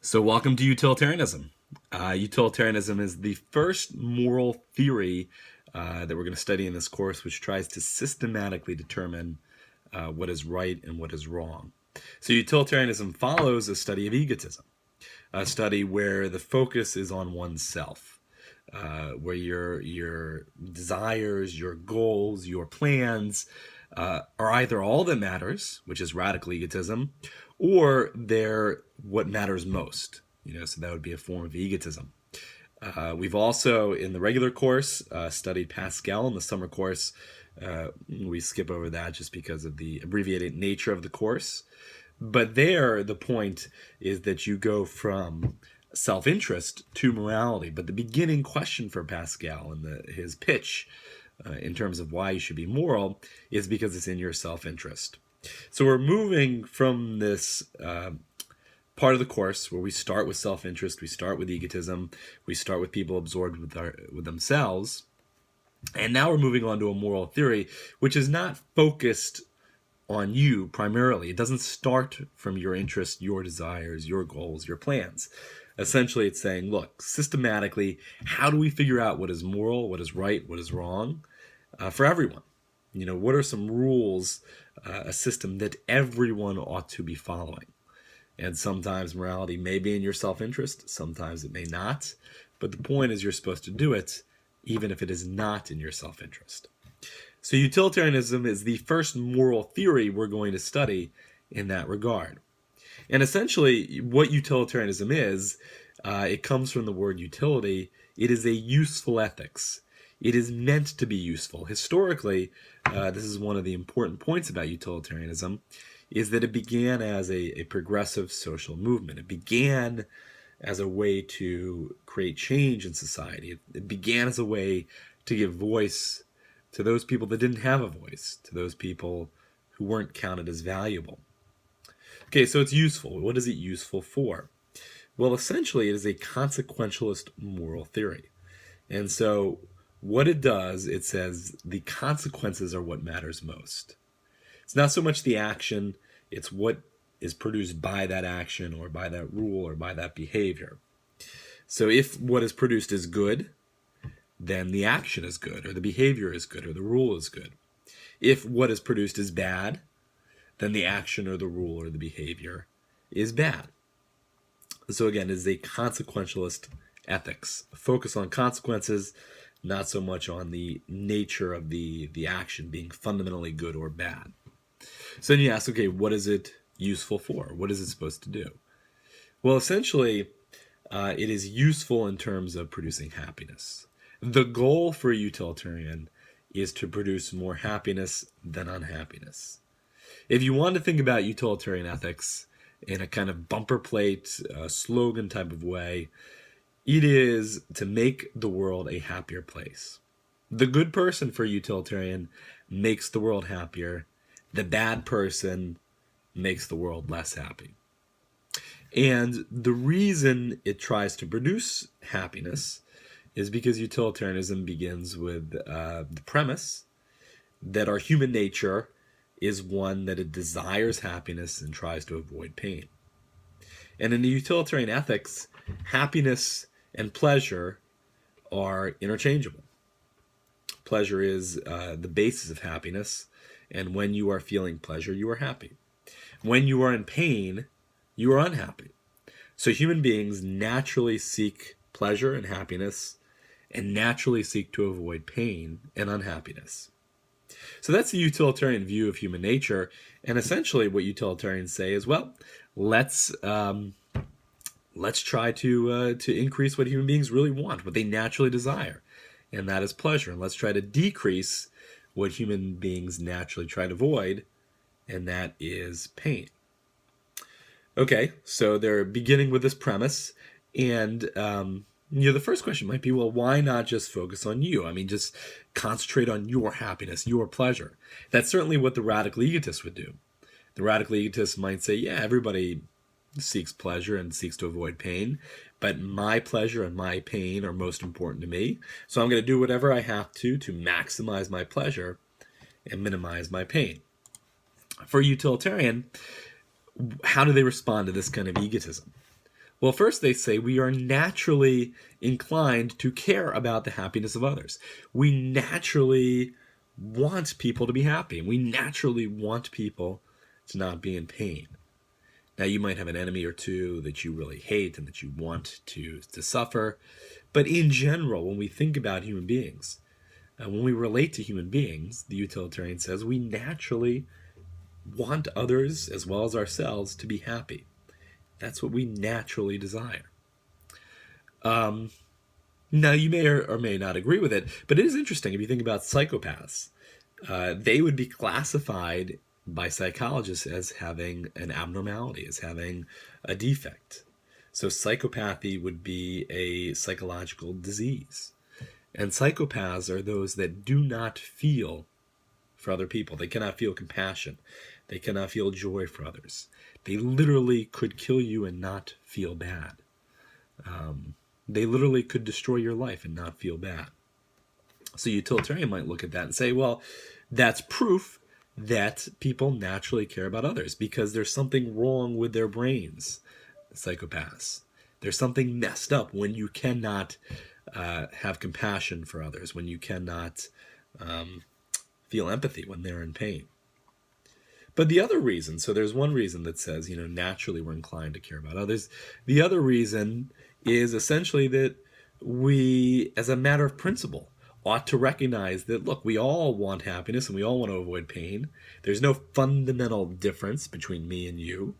So, welcome to utilitarianism. Utilitarianism is the first moral theory that we're going to study in this course, which tries to systematically determine what is right and what is wrong. So, utilitarianism follows a study of egotism, a study where the focus is on oneself, where your desires, your goals, your plans are either all that matters, which is radical egotism, or they're what matters most. So that would be a form of egotism. We've also, in the regular course, studied Pascal. In the summer course, we skip over that just because of the abbreviated nature of the course. But there, the point is that you go from self-interest to morality. But the beginning question for Pascal and his pitch in terms of why you should be moral is because it's in your self-interest. So we're moving from this part of the course where we start with self-interest, we start with egotism, we start with people absorbed with themselves, and now we're moving on to a moral theory which is not focused on you primarily. It doesn't start from your interests, your desires, your goals, your plans. Essentially, it's saying, look, systematically, how do we figure out what is moral, what is right, what is wrong for everyone? What are some rules, a system that everyone ought to be following? And sometimes morality may be in your self-interest, sometimes it may not. But the point is you're supposed to do it even if it is not in your self-interest. So utilitarianism is the first moral theory we're going to study in that regard. And essentially what utilitarianism is, it comes from the word utility. It is a useful ethics. It is meant to be useful. Historically, this is one of the important points about utilitarianism, is that it began as a progressive social movement. It began as a way to create change in society. It began as a way to give voice to those people that didn't have a voice, to those people who weren't counted as valuable. Okay, so it's useful. What is it useful for? Well, essentially, it is a consequentialist moral theory. And so what it does, it says the consequences are what matters most. It's not so much the action, it's what is produced by that action or by that rule or by that behavior. So if what is produced is good, then the action is good, or the behavior is good, or the rule is good. If what is produced is bad, then the action or the rule or the behavior is bad. So again, it is a consequentialist ethics. A focus on consequences, not so much on the nature of the action being fundamentally good or bad. So then you ask, okay, what is it useful for? What is it supposed to do? Well, essentially, it is useful in terms of producing happiness. The goal for a utilitarian is to produce more happiness than unhappiness. If you want to think about utilitarian ethics in a kind of bumper plate, slogan type of way, it is to make the world a happier place. The good person for a utilitarian makes the world happier. The bad person makes the world less happy. And the reason it tries to produce happiness is because utilitarianism begins with the premise that our human nature is one that it desires happiness and tries to avoid pain. And in the utilitarian ethics, happiness and pleasure are interchangeable. Pleasure is the basis of happiness, and when you are feeling pleasure, you are happy. When you are in pain, you are unhappy. So human beings naturally seek pleasure and happiness, and naturally seek to avoid pain and unhappiness. So that's the utilitarian view of human nature, and essentially what utilitarians say is, well, let's try to increase what human beings really want, what they naturally desire, and that is pleasure. And let's try to decrease what human beings naturally try to avoid, and that is pain. Okay, so they're beginning with this premise, and the first question might be, well, why not just focus on you? I mean, just concentrate on your happiness, your pleasure. That's certainly what the radical egotist would do. The radical egotist might say, yeah, everybody seeks pleasure and seeks to avoid pain, but my pleasure and my pain are most important to me, so I'm going to do whatever I have to maximize my pleasure and minimize my pain. For a utilitarian, how do they respond to this kind of egotism? Well, first they say we are naturally inclined to care about the happiness of others. We naturally want people to be happy. We naturally want people to not be in pain. Now, you might have an enemy or two that you really hate and that you want to suffer. But in general, when we think about human beings, when we relate to human beings, the utilitarian says we naturally want others as well as ourselves to be happy. That's what we naturally desire. Now, you may or may not agree with it, but it is interesting if you think about psychopaths. They would be classified by psychologists as having an abnormality, as having a defect. So psychopathy would be a psychological disease. And psychopaths are those that do not feel for other people. They cannot feel compassion. They cannot feel joy for others. They literally could kill you and not feel bad. They literally could destroy your life and not feel bad. So utilitarian might look at that and say, well, that's proof that people naturally care about others because there's something wrong with their brains, psychopaths. There's something messed up when you cannot have compassion for others, when you cannot feel empathy when they're in pain. But the other reason, so there's one reason that says, naturally we're inclined to care about others. The other reason is essentially that we, as a matter of principle, ought to recognize that, look, we all want happiness and we all want to avoid pain. There's no fundamental difference between me and you.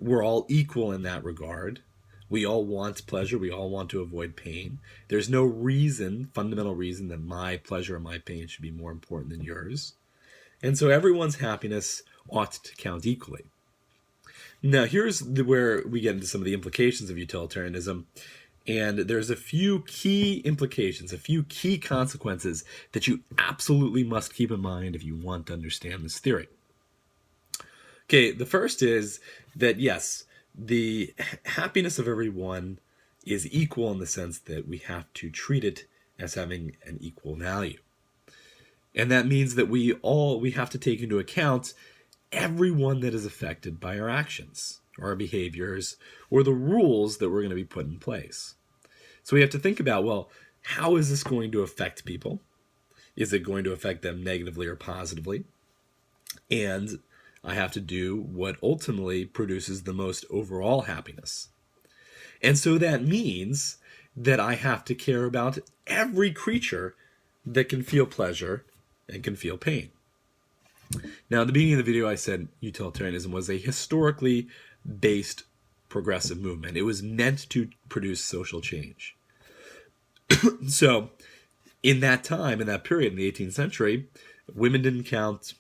We're all equal in that regard. We all want pleasure. We all want to avoid pain. There's no fundamental reason that my pleasure or my pain should be more important than yours. And so everyone's happiness ought to count equally. Now, here's where we get into some of the implications of utilitarianism. And there's a few key implications, a few key consequences that you absolutely must keep in mind if you want to understand this theory. Okay, the first is that, yes, the happiness of everyone is equal in the sense that we have to treat it as having an equal value. And that means that we have to take into account everyone that is affected by our actions, or our behaviors, or the rules that we're going to be put in place. So we have to think about, well, how is this going to affect people? Is it going to affect them negatively or positively? And I have to do what ultimately produces the most overall happiness. And so that means that I have to care about every creature that can feel pleasure and can feel pain. Now, at the beginning of the video, I said utilitarianism was a historically based progressive movement. It was meant to produce social change. So, in that time, in that period, in the 18th century, women didn't count,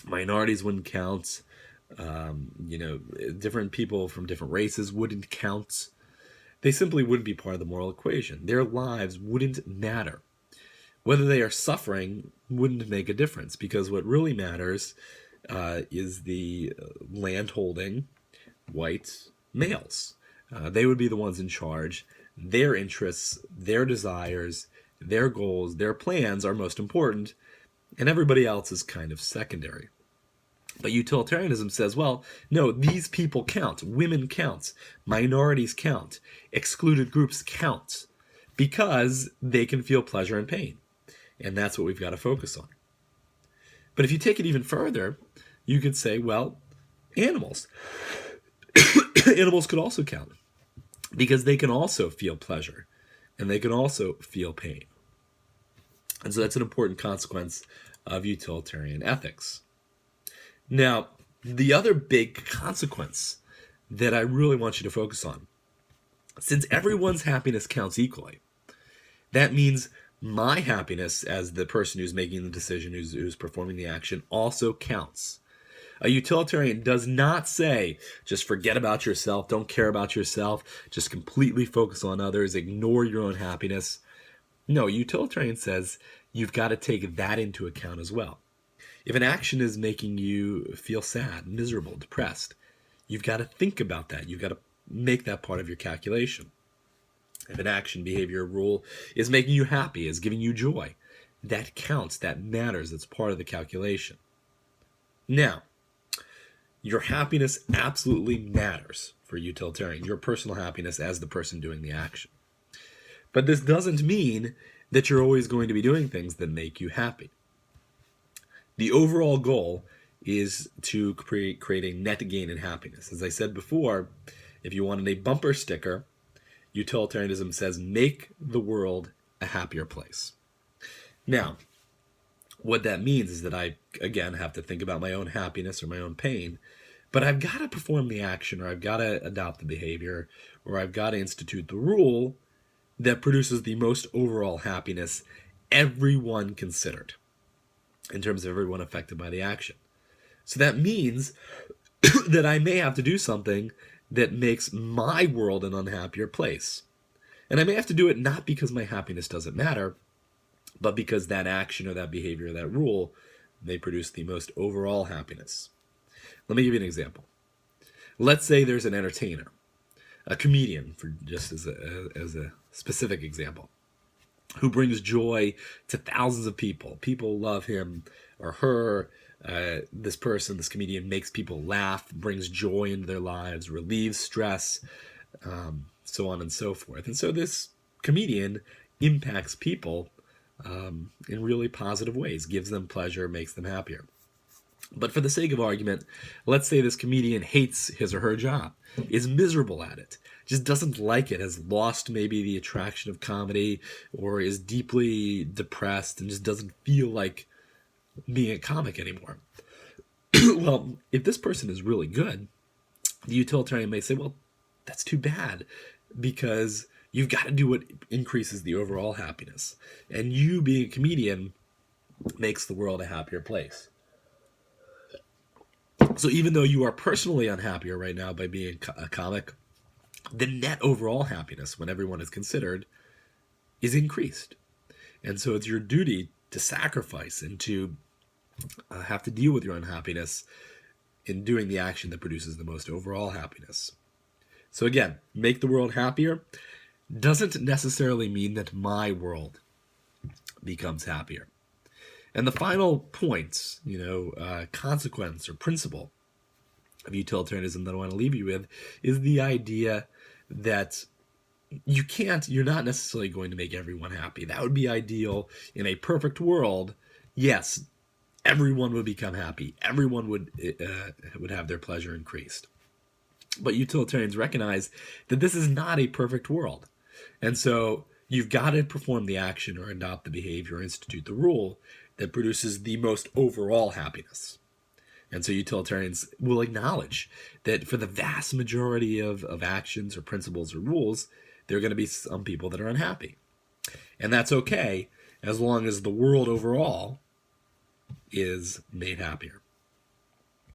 minorities wouldn't count, different people from different races wouldn't count. They simply wouldn't be part of the moral equation. Their lives wouldn't matter. Whether they are suffering wouldn't make a difference, because what really matters is the land-holding white males. They would be the ones in charge. Their interests, their desires, their goals, their plans are most important, and everybody else is kind of secondary. But utilitarianism says, well, no, these people count. Women count. Minorities count. Excluded groups count, because they can feel pleasure and pain. And that's what we've got to focus on. But if you take it even further, you could say, well, animals. Animals could also count, because they can also feel pleasure and they can also feel pain. And so that's an important consequence of utilitarian ethics. Now, the other big consequence that I really want you to focus on, since everyone's happiness counts equally, that means my happiness as the person who's making the decision, who's performing the action, also counts. A utilitarian does not say, just forget about yourself, don't care about yourself, just completely focus on others, ignore your own happiness. No, a utilitarian says you've got to take that into account as well. If an action is making you feel sad, miserable, depressed, you've got to think about that. You've got to make that part of your calculation. If an action, behavior, rule is making you happy, is giving you joy, that counts, that matters, that's part of the calculation. Now, Your happiness absolutely matters for utilitarian, your personal happiness as the person doing the action. But this doesn't mean that you're always going to be doing things that make you happy. The overall goal is to create a net gain in happiness. As I said before, if you wanted a bumper sticker, utilitarianism says make the world a happier place. Now, what that means is that I, again, have to think about my own happiness or my own pain, but I've got to perform the action, or I've got to adopt the behavior, or I've got to institute the rule that produces the most overall happiness, everyone considered, in terms of everyone affected by the action. So that means that I may have to do something that makes my world an unhappier place. And I may have to do it not because my happiness doesn't matter, but because that action or that behavior or that rule may produce the most overall happiness. Let me give you an example. Let's say there's an entertainer, a comedian, for just as a specific example, who brings joy to thousands of people. People love him or her. This person, this comedian, makes people laugh, brings joy into their lives, relieves stress, so on and so forth. And so this comedian impacts people in really positive ways, gives them pleasure, makes them happier. But for the sake of argument, let's say this comedian hates his or her job, is miserable at it, just doesn't like it, has lost maybe the attraction of comedy, or is deeply depressed and just doesn't feel like being a comic anymore. Well, if this person is really good, the utilitarian may say, well, that's too bad, because you've got to do what increases the overall happiness. And you, being a comedian, makes the world a happier place. So even though you are personally unhappier right now by being a comic, the net overall happiness, when everyone is considered, is increased. And so it's your duty to sacrifice and to have to deal with your unhappiness in doing the action that produces the most overall happiness. So again, make the world happier doesn't necessarily mean that my world becomes happier. And the final point, consequence or principle of utilitarianism that I want to leave you with is the idea that you're not necessarily going to make everyone happy. That would be ideal. In a perfect world, yes, everyone would become happy. Everyone would have their pleasure increased. But utilitarians recognize that this is not a perfect world. And so you've got to perform the action or adopt the behavior or institute the rule that produces the most overall happiness. And so utilitarians will acknowledge that for the vast majority of actions or principles or rules, there are going to be some people that are unhappy. And that's okay as long as the world overall is made happier.